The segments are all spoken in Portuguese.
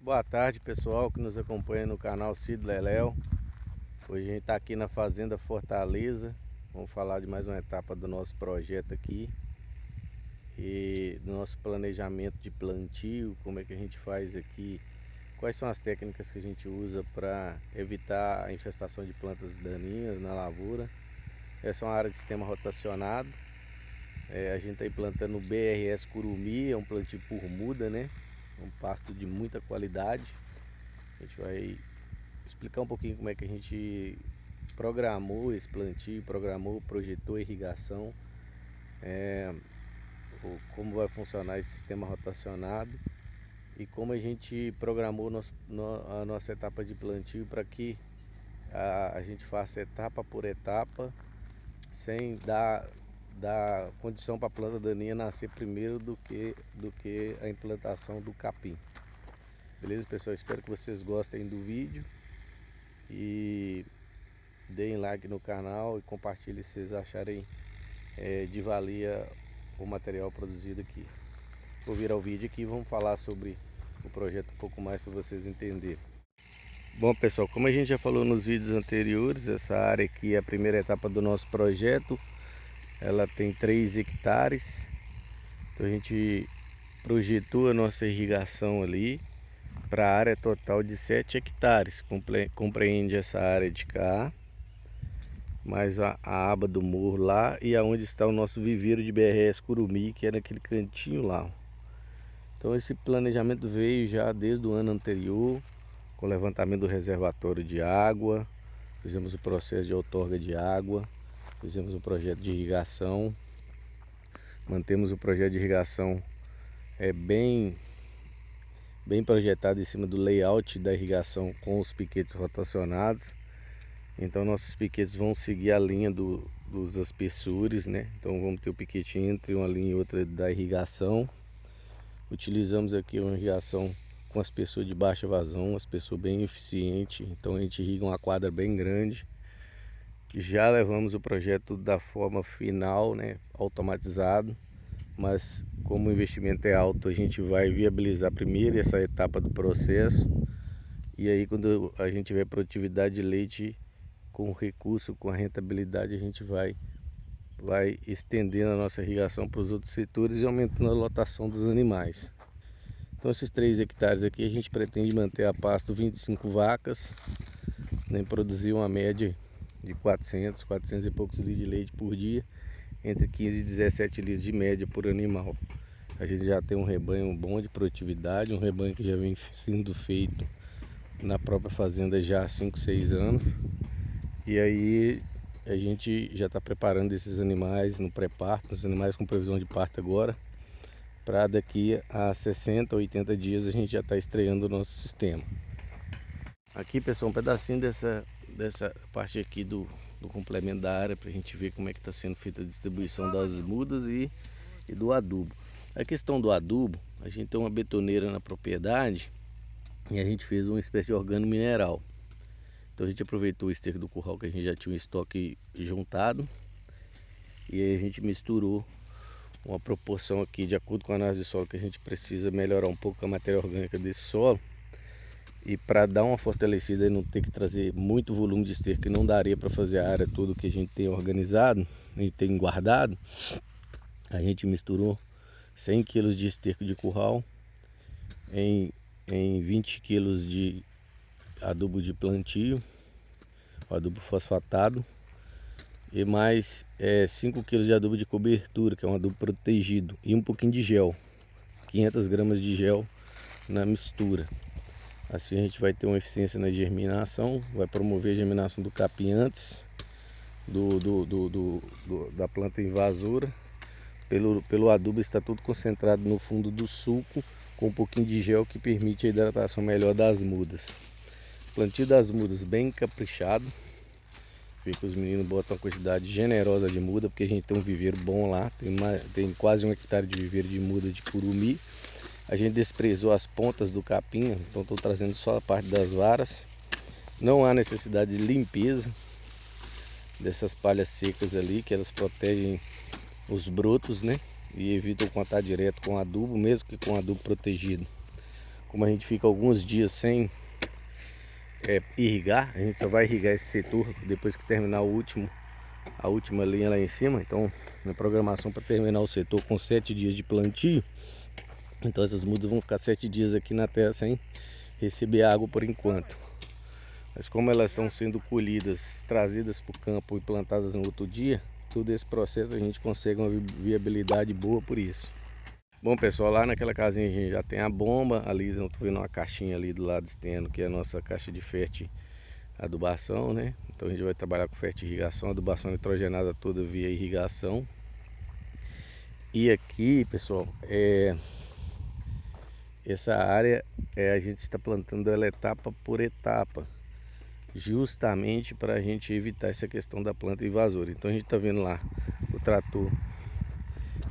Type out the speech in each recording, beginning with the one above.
Boa tarde, pessoal que nos acompanha no canal Cid Leléu. Hoje a gente está aqui na Fazenda Fortaleza. Vamos falar de mais uma etapa do nosso projeto aqui e do nosso planejamento de plantio, como é que a gente faz aqui, quais são as técnicas que a gente usa para evitar a infestação de plantas daninhas na lavoura. Essa é uma área de sistema rotacionado. A gente está implantando o BRS Curumim, é um plantio por muda, né? Um pasto de muita qualidade. A gente vai explicar um pouquinho como é que a gente programou esse plantio, projetou a irrigação, como vai funcionar esse sistema rotacionado e como a gente programou a nossa etapa de plantio para que a gente faça etapa por etapa, sem dar condição para a planta daninha nascer primeiro do que a implantação do capim. Beleza, pessoal? Espero que vocês gostem do vídeo e deem like no canal e compartilhem se vocês acharem de valia o material produzido aqui. Vou virar o vídeo aqui e vamos falar sobre o projeto um pouco mais para vocês entenderem. Bom, pessoal, como a gente já falou nos vídeos anteriores, essa área aqui é a primeira etapa do nosso projeto. Ela tem 3 hectares. Então a gente projetou a nossa irrigação ali para a área total de 7 hectares. Compreende essa área de cá, mais a aba do morro lá e aonde está o nosso viveiro de BRS Curumim, que é naquele cantinho lá. Então esse planejamento veio já desde o ano anterior, com o levantamento do reservatório de água, fizemos o processo de outorga de água, fizemos um projeto de irrigação, mantemos o projeto de irrigação bem projetado em cima do layout da irrigação com os piquetes rotacionados. Então nossos piquetes vão seguir a linha dos aspersores, né? Então vamos ter o piquete entre uma linha e outra da irrigação. Utilizamos aqui uma irrigação com aspersor de baixa vazão, um aspersor bem eficiente. Então a gente irriga uma quadra bem grande. Já levamos o projeto da forma final, né? Automatizado. Mas como o investimento é alto, a gente vai viabilizar primeiro essa etapa do processo. E aí quando a gente tiver produtividade de leite com o recurso, com a rentabilidade, a gente vai estendendo a nossa irrigação para os outros setores e aumentando a lotação dos animais. Então esses 3 hectares aqui a gente pretende manter a pasto 25 vacas, né, produzir uma média de 400 e poucos litros de leite por dia, entre 15 e 17 litros de média por animal. A gente já tem um rebanho bom de produtividade, um rebanho que já vem sendo feito na própria fazenda já há 5, 6 anos. E aí a gente já está preparando esses animais no pré-parto, os animais com previsão de parto agora, para daqui a 60, 80 dias a gente já está estreando o nosso sistema. Aqui, pessoal, um pedacinho dessa parte aqui do complemento da área, para a gente ver como é que está sendo feita a distribuição das mudas e do adubo. A questão do adubo, a gente tem uma betoneira na propriedade e a gente fez uma espécie de organo mineral. Então a gente aproveitou o esterco do curral que a gente já tinha um estoque juntado e aí a gente misturou uma proporção aqui de acordo com a análise de solo, que a gente precisa melhorar um pouco a matéria orgânica desse solo. E para dar uma fortalecida e não ter que trazer muito volume de esterco, que não daria para fazer a área toda que a gente tem organizado e tem guardado, a gente misturou 100 kg de esterco de curral em 20 kg de adubo de plantio, adubo fosfatado, e mais 5 kg de adubo de cobertura, que é um adubo protegido, e um pouquinho de gel, 500 gramas de gel na mistura. Assim a gente vai ter uma eficiência na germinação, vai promover a germinação do capim antes da planta invasora. Pelo adubo está tudo concentrado no fundo do sulco, com um pouquinho de gel que permite a hidratação melhor das mudas. Plantio das mudas bem caprichado. Vê que os meninos botam uma quantidade generosa de muda, porque a gente tem um viveiro bom lá. Tem quase 1 hectare de viveiro de muda de curumim. A gente desprezou as pontas do capim, então estou trazendo só a parte das varas. Não há necessidade de limpeza dessas palhas secas ali, que elas protegem os brotos, né? E evitam contato direto com adubo, mesmo que com adubo protegido. como a gente fica alguns dias sem irrigar, a gente só vai irrigar esse setor depois que terminar a última linha lá em cima. Então, na programação para terminar o setor com 7 dias de plantio, então essas mudas vão ficar 7 dias aqui na terra sem receber água por enquanto. Mas como elas estão sendo colhidas, trazidas para o campo e plantadas no outro dia, todo esse processo a gente consegue uma viabilidade boa por isso. Bom pessoal, lá naquela casinha a gente já tem a bomba, ali eu tô vendo uma caixinha ali do lado externo, que é a nossa caixa de fértil adubação, né? Então a gente vai trabalhar com fértil irrigação, adubação nitrogenada toda via irrigação. E aqui pessoal, essa área a gente está plantando ela etapa por etapa, justamente para a gente evitar essa questão da planta invasora. Então a gente está vendo lá o trator,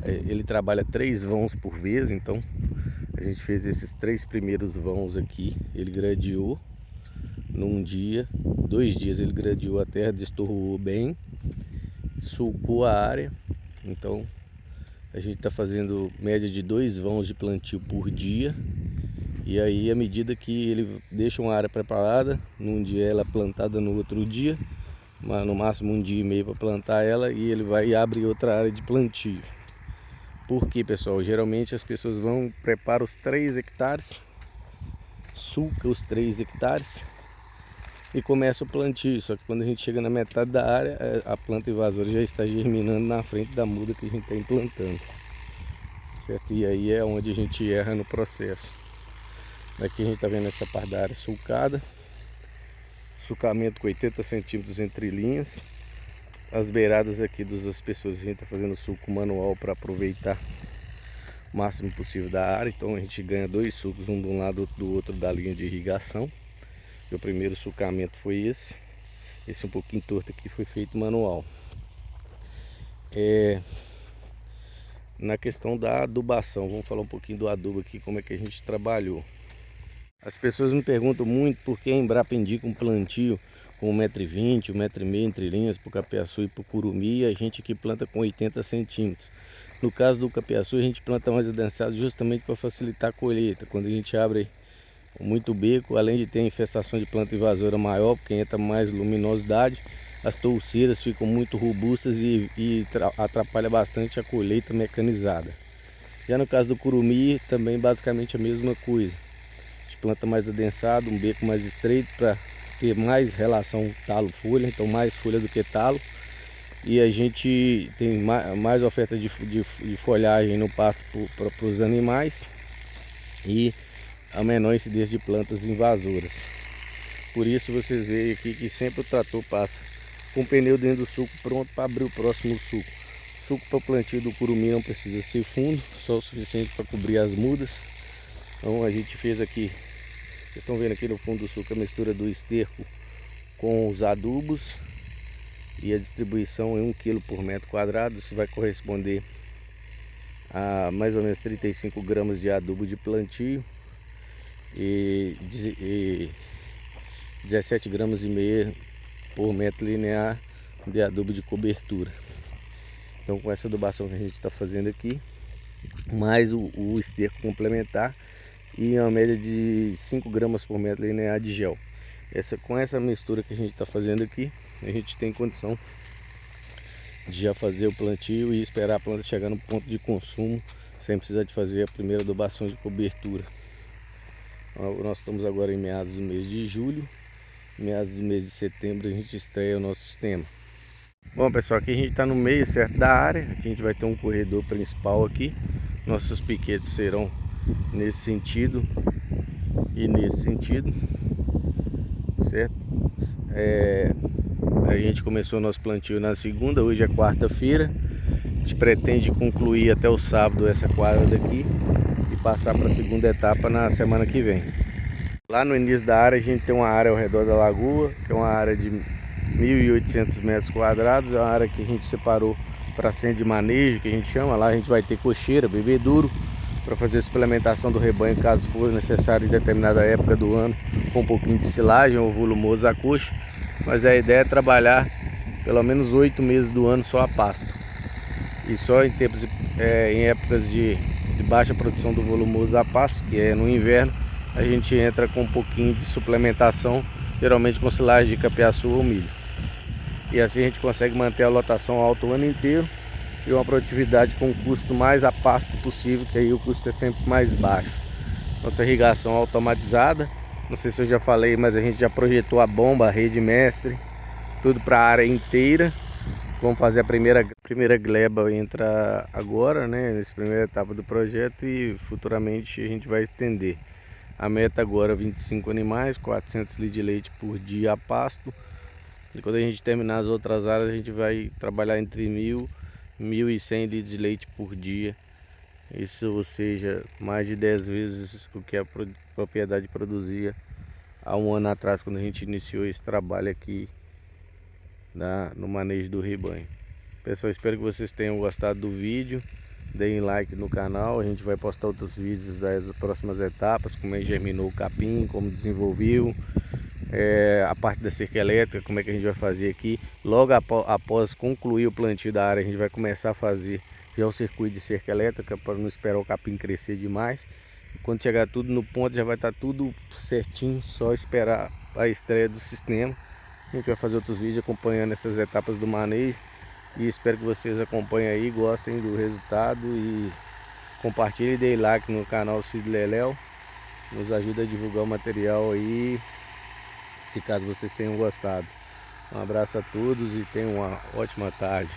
ele trabalha 3 vãos por vez. Então a gente fez esses 3 primeiros vãos aqui, ele gradeou num dia, 2 dias ele gradeou a terra, destorrou bem, sulcou a área. Então a gente está fazendo média de 2 vãos de plantio por dia. E aí, à medida que ele deixa uma área preparada, num dia ela é plantada no outro dia, mas no máximo 1 dia e meio para plantar ela, e ele vai e abre outra área de plantio. Por quê, pessoal? Geralmente as pessoas vão, preparam os 3 hectares, sulca os 3 hectares e começa o plantio. Só que quando a gente chega na metade da área, a planta invasora já está germinando na frente da muda que a gente está implantando, certo? E aí é onde a gente erra no processo. Daqui a gente está vendo essa parte da área sulcada, sulcamento com 80 centímetros entre linhas. As beiradas aqui das pessoas a gente está fazendo sulco manual para aproveitar o máximo possível da área. Então a gente ganha 2 sulcos, um de um lado outro do outro da linha de irrigação. E o primeiro sulcamento foi esse um pouquinho torto aqui, foi feito manual. Na questão da adubação, vamos falar um pouquinho do adubo aqui, como é que a gente trabalhou. As pessoas me perguntam muito por que a Embrapa indica um plantio com 1,20 m, 1,5 m entre linhas para o capiaçu e para o curumi, e a gente aqui planta com 80 centímetros. No caso do capiaçu a gente planta mais adensado justamente para facilitar a colheita. Quando a gente abre muito beco, além de ter infestação de planta invasora maior, porque entra mais luminosidade, as touceiras ficam muito robustas e atrapalha bastante a colheita mecanizada. Já no caso do curumi também basicamente a mesma coisa. Planta mais adensado, um beco mais estreito para ter mais relação talo-folha, então mais folha do que talo. E a gente tem mais oferta de folhagem no pasto para os animais e a menor incidência de plantas invasoras. Por isso vocês veem aqui que sempre o trator passa com o pneu dentro do sulco pronto para abrir o próximo sulco. O sulco para o plantio do curumi não precisa ser fundo, só o suficiente para cobrir as mudas. Então a gente fez aqui, vocês estão vendo aqui no fundo do sulco a mistura do esterco com os adubos e a distribuição em 1 kg por metro quadrado. Isso vai corresponder a mais ou menos 35 gramas de adubo de plantio e 17,5 gramas por metro linear de adubo de cobertura. Então com essa adubação que a gente está fazendo aqui, mais o esterco complementar, e uma média de 5 gramas por metro linear de gel. Com essa mistura que a gente está fazendo aqui, a gente tem condição de já fazer o plantio e esperar a planta chegar no ponto de consumo sem precisar de fazer a primeira adubação de cobertura. Nós estamos agora em meados do mês de julho, meados do mês de setembro a gente estreia o nosso sistema. Bom pessoal, aqui a gente está no meio certo da área. Aqui a gente vai ter um corredor principal aqui. Nossos piquetes serão nesse sentido e nesse sentido, certo? A gente começou o nosso plantio na segunda, hoje é quarta-feira. A gente pretende concluir até o sábado essa quadra daqui e passar para a segunda etapa na semana que vem. Lá no início da área a gente tem uma área ao redor da lagoa, que é uma área de 1.800 metros quadrados. É uma área que a gente separou para centro de manejo, que a gente chama. Lá a gente vai ter cocheira, bebedouro, para fazer a suplementação do rebanho caso for necessário em determinada época do ano, com um pouquinho de silagem ou volumoso a coxa. Mas a ideia é trabalhar pelo menos 8 meses do ano só a pasto, e só em épocas de baixa produção do volumoso a pasto, que é no inverno, a gente entra com um pouquinho de suplementação, geralmente com silagem de capiaçu ou milho. E assim a gente consegue manter a lotação alta o ano inteiro e uma produtividade com o custo mais a pasto possível, que aí o custo é sempre mais baixo. Nossa irrigação automatizada, não sei se eu já falei, mas a gente já projetou a bomba, a rede mestre, tudo para a área inteira. Vamos fazer a primeira gleba, entra agora, né, nessa primeira etapa do projeto, e futuramente a gente vai estender. A meta agora é 25 animais, 400 litros de leite por dia a pasto. E quando a gente terminar as outras áreas, a gente vai trabalhar entre 1.000 e 1.100 litros de leite por dia. Isso, ou seja, mais de 10 vezes o que a propriedade produzia há um ano atrás, quando a gente iniciou esse trabalho aqui no manejo do rebanho. Pessoal, espero que vocês tenham gostado do vídeo. Deem like no canal, a gente vai postar outros vídeos das próximas etapas, como é que germinou o capim, como desenvolveu, a parte da cerca elétrica, como é que a gente vai fazer aqui. Logo após concluir o plantio da área, a gente vai começar a fazer já o circuito de cerca elétrica, para não esperar o capim crescer demais. Quando chegar tudo no ponto, já vai estar tudo certinho, só esperar a estreia do sistema. A gente vai fazer outros vídeos acompanhando essas etapas do manejo. E espero que vocês acompanhem aí, gostem do resultado e compartilhem e deem like no canal Cid Leléo. Nos ajuda a divulgar o material aí, se caso vocês tenham gostado. Um abraço a todos e tenham uma ótima tarde.